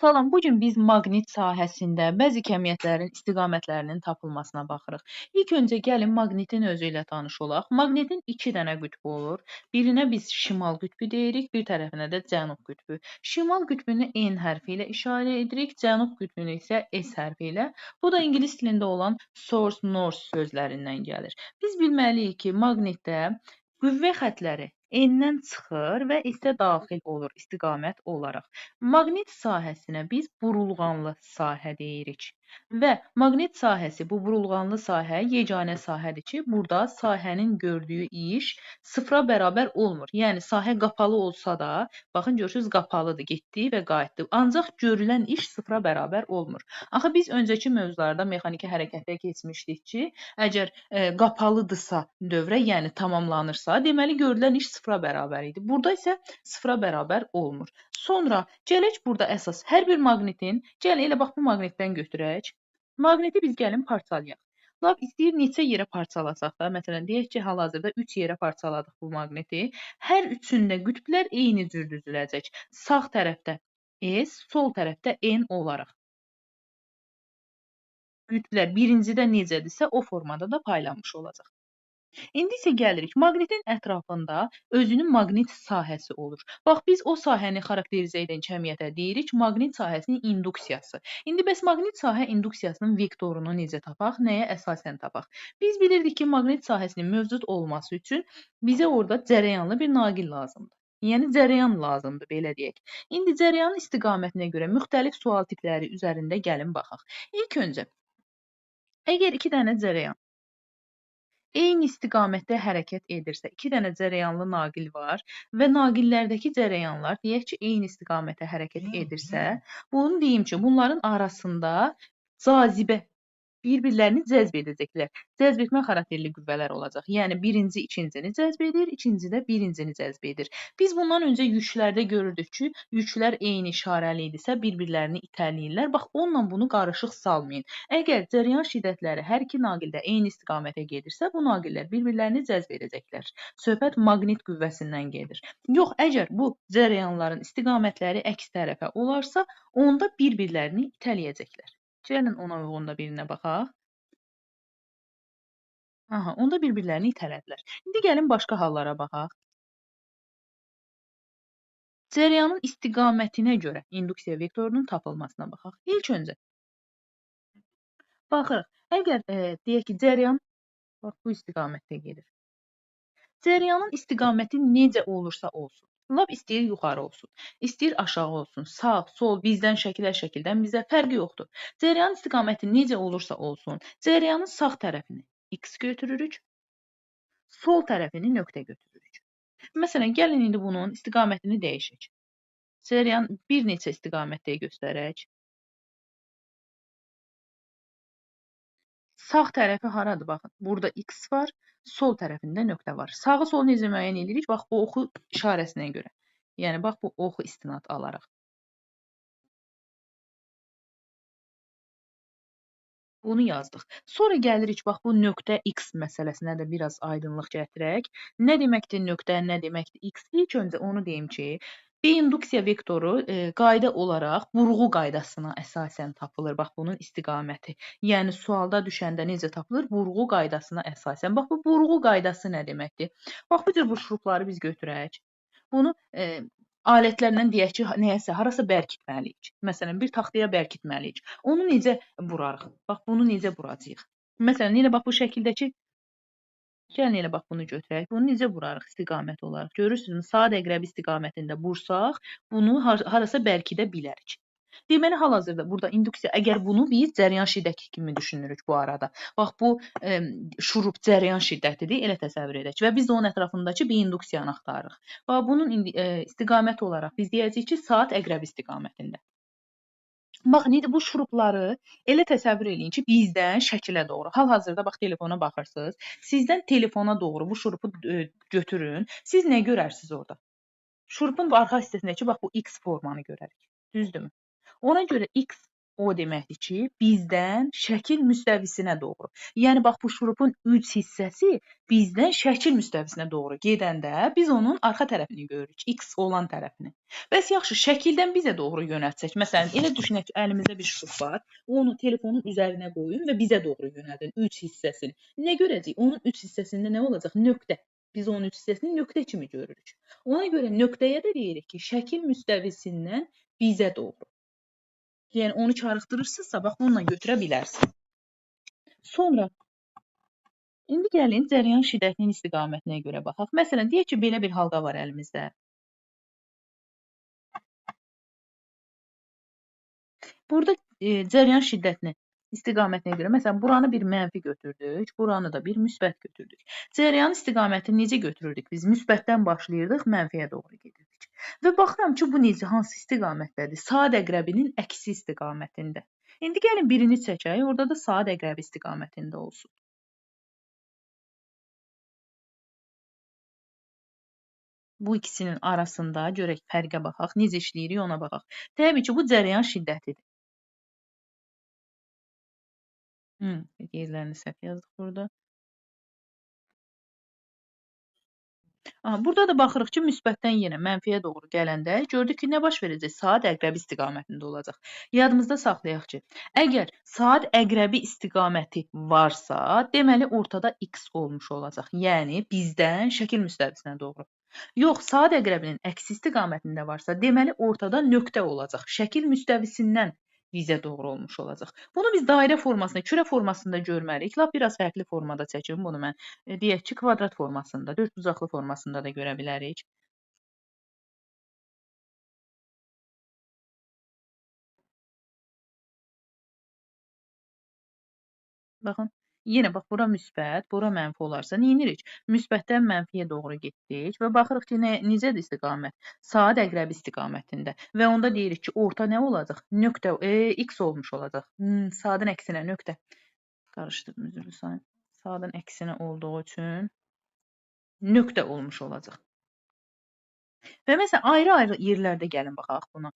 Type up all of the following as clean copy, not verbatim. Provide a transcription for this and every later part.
Salam, bugün biz maqnit sahəsində bəzi kəmiyyətlərin istiqamətlərinin tapılmasına baxırıq. İlk öncə gəlin maqnitin özü ilə tanış olaq. Maqnitin iki dənə qütbü olur. Birinə biz şimal qütbü deyirik, bir tərəfinə də cənub qütbü. Şimal qütbünü N hərfi ilə işarə edirik, cənub qütbünü isə S hərfi ilə. Bu da ingilis dilində olan source, north sözlərindən gəlir. Biz bilməliyik ki, maqnitdə qüvvə xətləri N-dən çıxır və S-ə daxil olur istiqamət olaraq. Maqnit sahəsinə biz burulğanlı sahə deyirik. Və maqnit sahəsi, bu burulğanlı sahə yeganə sahədir ki, burada sahənin gördüyü iş sıfıra bərabər olmur. Yəni, sahə qapalı olsa da, baxın, görürsünüz, qapalıdır, getdi və qayıtdı. Ancaq görülən iş sıfıra bərabər olmur. Axı, biz öncəki mövzularda mexaniki hərəkətə keçmişdik ki, əgər qapalıdırsa dövrə, yəni tamamlanırsa, deməli, görülən iş sıfıra bərabər idi. Burada isə sıfıra bərabər olmur. Sonra gələk burada əsas hər bir maqnitin, gəlin elə bax bu maqnitdən götürək. Maqniti biz gəlin parçalayaq. Lap istəyir neçə yerə parçalasaq da, məsələn deyək ki, hal-hazırda 3 yerə parçaladıq bu maqniti. Hər üçündə qütblər eyni cür düzüləcək. Sağ tərəfdə S, sol tərəfdə N olaraq. Qütblər birincidə necədirsə o formada da paylanmış olacaq. İndi isə gəlirik. Maqnitin ətrafında özünün maqnit sahəsi olur. Bax, biz o sahəni xarakterizə edən kəmiyyətə deyirik maqnit sahəsinin induksiyası. İndi bəs maqnit sahə induksiyasının vektorunu necə tapaq, nəyə əsasən tapaq? Biz bilirdik ki, maqnit sahəsinin mövcud olması üçün bizə orada cərəyanlı bir naqil lazımdır. Yəni, cərəyan lazımdır, belə deyək. İndi cərəyanın istiqamətinə görə müxtəlif sual tipləri üzərində gəlin baxaq. İlk öncə, əgər iki dənə cərəyan eyni istiqamətdə hərəkət edirsə, iki dənə cərəyanlı naqil var və naqillərdəki cərəyanlar deyək ki, eyni istiqamətə hərəkət edirsə, bunu deyim ki, bunların arasında cazibə bir-birlərini cəzb edəcəklər. Cəzb etmə xarakterli qüvvələr olacaq. Yəni, birinci ikincini cəzb edir, ikinci də birincini cəzb edir. Biz bundan öncə yüklərdə görürdük ki, yüklər eyni işarəli idisə, bir-birlərini itələyirlər. Bax, onunla bunu qarışıq salmayın. Əgər cərəyan şiddətləri hər iki naqildə eyni istiqamətə gedirsə, bu naqillər bir-birlərini cəzb edəcəklər. Söhbət maqnit qüvvəsindən gedir. Yox, əgər bu cərəyanların istiqamətləri əks tərəfə olarsa, onda bir-birlərini itələyəcəklər. Gəlin ona uyğun da birinə baxaq. Aha, onda bir-birlərini itələdilər. İndi gəlin başqa hallara baxaq. Cərəyanın istiqamətinə görə induksiya vektorunun tapılmasına baxaq. İlk öncə baxırıq. Əgər deyək ki, cərəyan bax bu istiqamətdə gedir. Cərəyanın istiqaməti necə olursa olsun. Lap istəyir yuxarı olsun, istəyir aşağı olsun, sağ, sol, bizdən şəkildən bizə fərqi yoxdur. Cərəyanın istiqaməti necə olursa olsun, cərəyanın sağ tərəfini x götürürük, sol tərəfini nöqtə götürürük. Məsələn, gəlin indi bunun istiqamətini dəyişək. Cərəyan bir neçə istiqamətdə göstərək. Sağ tərəfi haradır? Baxın, burada x var, sol tərəfində nöqtə var. Sağı solu necə müəyyən edirik? Bax, bu oxu işarəsinə görə. Yəni, bax, bu oxu istinad alaraq. Bunu yazdıq. Sonra gəlirik, bax, bu nöqtə x məsələsinə də biraz aydınlıq gətirək. Nə deməkdir nöqtə, nə deməkdir x? İlk öncə onu deyim ki, induksiya vektoru qayda olaraq vurğu qaydasına əsasən tapılır. Bax, bunun istiqaməti. Yəni, sualda düşəndə necə tapılır? Vurğu qaydasına əsasən. Bax, bu vurğu qaydası nə deməkdir? Bax, bu cür bu şurupları biz götürək. Bunu alətlərlə deyək ki, nəyəsə, harasa bərkitməliyik. Məsələn, bir taxtaya bərkitməliyik. Onu necə vurarıq? Bax, bunu necə vuracağıq? Məsələn, yenə bax, bu şəkildəki gəlin elə bax, bunu götürək. Bunu necə vurarıq istiqamət olaraq? Görürsünüz, saat əqrəbi istiqamətində vursaq, bunu harasa bərkidə bilərik. Deməli, hal-hazırda burada induksiya, əgər bunu biz cərəyan şiddəti kimi düşünürük bu arada. Bax, bu şurup cərəyan şiddətidir, elə təsəvvür edək və biz də onun ətrafındakı bir induksiyanı axtarırıq. Bax, bunun istiqamət olaraq biz deyəcəyik ki, saat əqrəbi istiqamətində. Baxın, indi bu şurupları elə təsəvvür edin ki, bizdən şəkilə doğru. Hal-hazırda bax, telefona baxırsınız. Sizdən telefona doğru bu şurupu götürün. Siz nə görərsiniz orada? Şurupun arxa hissəsindəki bax, bu X formanı görərik. Düzdürmü? Ona görə X O deməkdir ki, bizdən şəkil müstəvisinə doğru. Yəni bax bu şurupun üç hissəsi bizdən şəkil müstəvisinə doğru gedəndə biz onun arxa tərəfini görürük, X olan tərəfini. Bəs yaxşı, şəkildən bizə doğru yönəltsək. Məsələn, elə düşünək ki, əlimizdə bir şurup var. Onu telefonun üzərinə qoyun və bizə doğru yönəldin üç hissəsini. Nə görəcəyik? Onun üç hissəsində nə olacaq? Nöqtə. Biz onun üç hissəsini nöqtə kimi görürük. Ona görə nöqtəyə də deyirik ki, şəkil müstəvisindən bizə doğru. Yəni onu çağırtdırırsınızsa, bax bununla götürə bilərsiniz. Sonra indi gəlin cərəyan şiddətinin istiqamətinə görə baxaq. Məsələn, deyək ki, belə bir halqa var əlimizdə. Burada cərəyan şiddətini istiqamətinə görə, məsələn, buranı bir mənfi götürdük, buranı da bir müsbət götürdük. Cərəyan istiqamətini necə götürürdük? Biz müsbətdən başlayırdıq, mənfiyə doğru gedirdik. Və baxıram ki, bu necə, hansı istiqamətdədir? Saat əqrəbinin əksi istiqamətində. İndi gəlin birini çəkək, orada da saat əqrəbi istiqamətində olsun. Bu ikisinin arasında görək fərqə baxaq, necə işləyirik ona baxaq. Təbii ki, bu cərəyan şiddətidir. Yerlərini səhv yazdıq burada. Burada da baxırıq ki, müsbətdən yenə mənfiyə doğru gələndə gördük ki, nə baş verəcək? Saat əqrəbi istiqamətində olacaq. Yadımızda saxlayaq ki, əgər saat əqrəbi istiqaməti varsa, deməli ortada X olmuş olacaq. Yəni bizdən şəkil müstəvisinə doğru. Yox, saat əqrəbinin əksi istiqamətində varsa, deməli ortada nöqtə olacaq. Şəkil müstəvisindən bizə doğru olmuş olacaq. Bunu biz dairə formasında, kürə formasında görməliyik. Lap biraz fərqli formada çəkim bunu mən. Deyək ki, kvadrat formasında, dördbucaqlı formasında da görə bilərik. Baxın, yenə bax, bura müsbət, bura mənfi olarsa, neyinirik? Müsbətdən mənfiyə doğru getdik və baxırıq ki, necədir istiqamət? Saat əqrəbi istiqamətində. Və onda deyirik ki, orta nə olacaq? Nöqtə, X olmuş olacaq. Saatın əksinə nöqtə. Qarışdırdım, üzrlü sayın. Saatın əksinə olduğu üçün nöqtə olmuş olacaq. Və məsələn, ayrı-ayrı yerlərdə gəlin baxaq buna.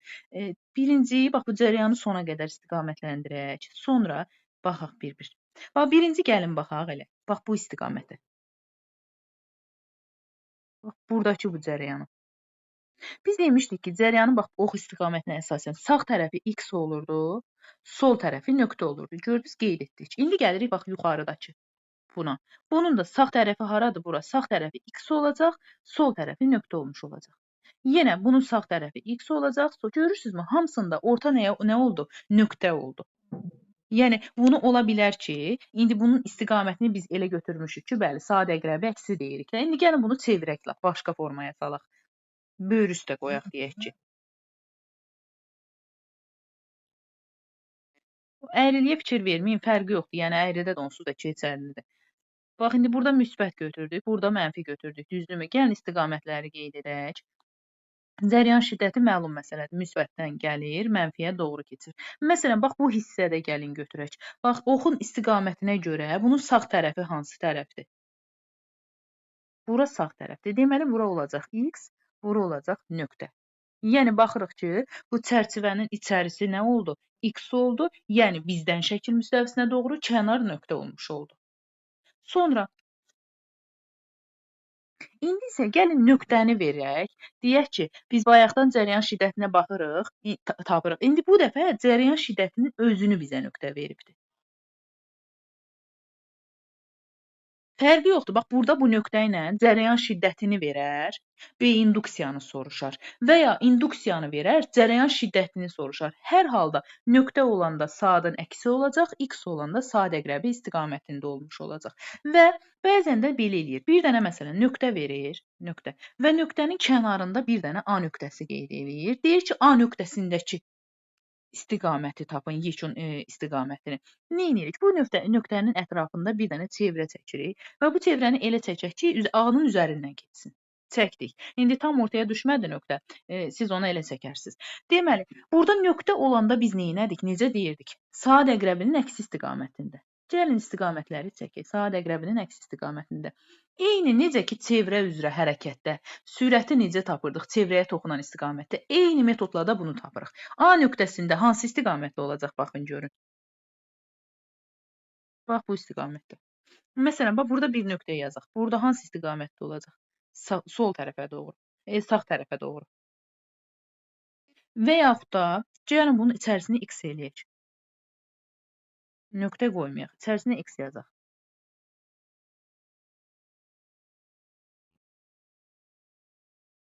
Birinci, bax, bu cərəyanı sona qədər istiqamətləndirək. Sonra baxaq bir-bir. Bax, birinci gəlin baxaq elə. Bax, bu istiqamətə. Bax, buradakı bu cərəyanı. Biz demişdik ki, cərəyanın bax, ox istiqamətinə əsasən sağ tərəfi X olurdu, sol tərəfi nöqtə olurdu. Gördünüz, qeyd etdik. İndi gəlirik, bax, yuxarıdakı buna. Bunun da sağ tərəfi haradır? Bura sağ tərəfi X olacaq, sol tərəfi nöqtə olmuş olacaq. Yenə bunun sağ tərəfi X olacaq. Görürsünüzmü? Hamısında orta nə oldu? Nöqtə oldu. Yəni, bunu ola bilər ki, indi bunun istiqamətini biz elə götürmüşük ki, bəli, saat əqrəbi əksi deyirik. İndi gəlin bunu çevirək, başqa formaya salaq. Böyür üstə qoyaq, deyək ki. Əyriliyə fikir verməyin, fərqi yoxdur. Yəni, əyridə də onsuz da keçərlidir. Bax, indi burada müsbət götürdük, burada mənfi götürdük, düzdürmü? Gəlin istiqamətləri qeyd edək. Cərəyan şiddəti məlum məsələdir. Müsbətdən gəlir, mənfiyə doğru keçir. Məsələn, bax, bu hissədə gəlin götürək. Bax, oxun istiqamətinə görə bunun sağ tərəfi hansı tərəfdir? Bura sağ tərəfdir. Deməli, bura olacaq X, bura olacaq nöqtə. Yəni, baxırıq ki, bu çərçivənin içərisi nə oldu? X oldu. Yəni, bizdən şəkil müstəvisinə doğru kənar nöqtə olmuş oldu. Sonra, indi isə gəlin nöqtəni verək. Deyək ki, biz bayaqdan cərəyan şiddətinə baxırıq, tapırıq. İndi bu dəfə cərəyan şiddətinin özünü bizə nöqtə veribdir. Fərqi yoxdur. Bax, burada bu nöqtə ilə cərəyan şiddətini verər və induksiyanı soruşar. Və ya induksiyanı verər, cərəyan şiddətini soruşar. Hər halda nöqtə olanda saatın əksi olacaq, X olanda saat əqrəbi istiqamətində olmuş olacaq. Və bəzən də belə eləyir. Bir dənə məsələn nöqtə verir, nöqtə və nöqtənin kənarında bir dənə A nöqtəsi qeyd edir. Deyir ki, A nöqtəsindəki istiqaməti tapın, yekun istiqamətini. Neyinirik? Bu nöqtənin ətrafında bir dənə çevrə çəkirik və bu çevrəni elə çəkək ki, A-nın üzərindən keçsin. Çəkdik. İndi tam ortaya düşmədi nöqtə. Siz onu elə çəkərsiniz. Deməli, burada nöqtə olanda biz neynədik? Necə deyirdik? Saat əqrəbinin əksi istiqamətində. Gəlin istiqamətləri çəkək. Saat əqrəbinin əks istiqamətində. Eyni necə ki, çevrə üzrə hərəkətdə sürəti necə tapırdıq çevrəyə toxunan istiqamətdə, eyni metodla da bunu tapırıq. A nöqtəsində hansı istiqamətdə olacaq, baxın görün. Bax, bu istiqamətdə. Məsələn, bax, burada bir nöqtə yazaq. Burada hansı istiqamətdə olacaq? Sol tərəfə doğru, sağ tərəfə doğru. Və yaxud da gəlin bunun içərisini x eləyək. Nöqtə qoymayaq, içərisinə x yazaq.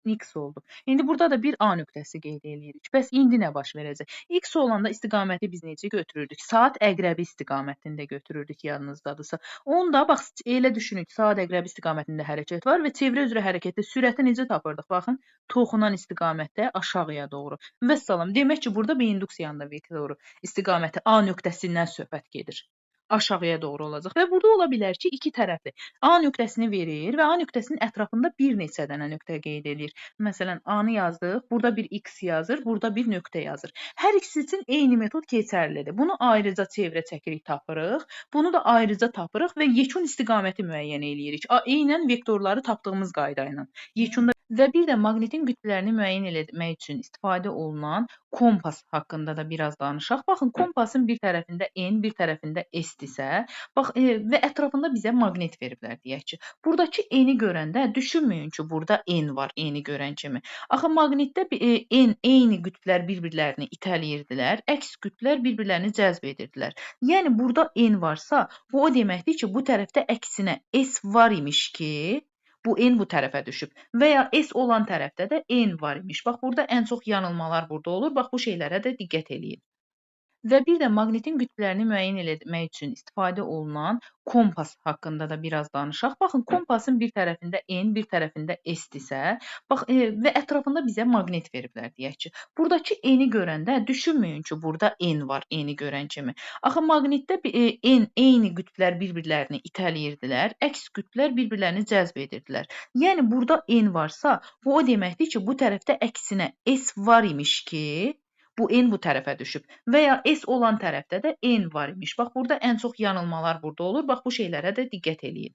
X oldu. İndi burada da bir A nöqtəsi qeyd edirik. Bəs indi nə baş verəcək? X olanda istiqaməti biz necə götürürdük? Saat əqrəbi istiqamətində götürürdük, yadınızdadırsa. Onda bax, elə düşünün ki, saat əqrəbi istiqamətində hərəkət var və çevrə üzrə hərəkətdə sürəti necə tapırdıq? Baxın, toxunan istiqamətdə aşağıya doğru. Vəssalam. Demək ki, burada bir induksiyanın da vektoru istiqaməti A nöqtəsindən söhbət gedir. Aşağıya doğru olacaq və burada ola bilər ki, iki tərəfli A nöqtəsini verir və A nöqtəsinin ətrafında bir neçə dənə nöqtə qeyd edir. Məsələn, A-nı yazdıq, burada bir X yazır, burada bir nöqtə yazır. Hər ikisi üçün eyni metod keçərlidir. Bunu ayrıca çevrə çəkirik, tapırıq. Bunu da ayrıca tapırıq və yekun istiqaməti müəyyən edirik. Eynən vektorları tapdığımız qayda ilə. Yekunda və bir də maqnitin qütblərini müəyyən etmək üçün istifadə olunan kompas haqqında da biraz danışaq. Baxın, kompasın bir tərəfində N, bir tərəfində S-dirsə, bax və ətrafında bizə maqnit veriblər deyək ki. Buradakı N-i görəndə düşünməyin ki, burada N var, N-i görən kimi. Axı maqnitdə N eyni qütblər bir-birlərini itələyirdilər, əks qütblər bir-birlərini cəzb edirdilər. Yəni burada N varsa, bu o deməkdir ki, bu tərəfdə əksinə S var imiş ki, bu N bu tərəfə düşüb və ya S olan tərəfdə də N var imiş. Bax, burada ən çox yanılmalar burada olur. Bax, bu şeylərə də diqqət eləyin. Və bir də maqnitin qütblərini müəyyən etmək üçün istifadə olunan kompas haqqında da biraz danışaq. Baxın, kompasın bir tərəfində N, bir tərəfində S-dirsə, bax və ətrafında bizə maqnit veriblər deyək ki. Buradakı N-i görəndə düşünməyin ki, burada N var, N-i görən kimi. Axı maqnitdə N eyni qütblər bir-birlərini itələyirdilər, əks qütblər bir-birlərini cəzb edirdilər. Yəni burada N varsa, bu o deməkdir ki, bu tərəfdə əksinə S var imiş ki, bu N bu tərəfə düşüb və ya S olan tərəfdə də N var imiş. Bax, burada ən çox yanılmalar burada olur. Bax, bu şeylərə də diqqət eləyin.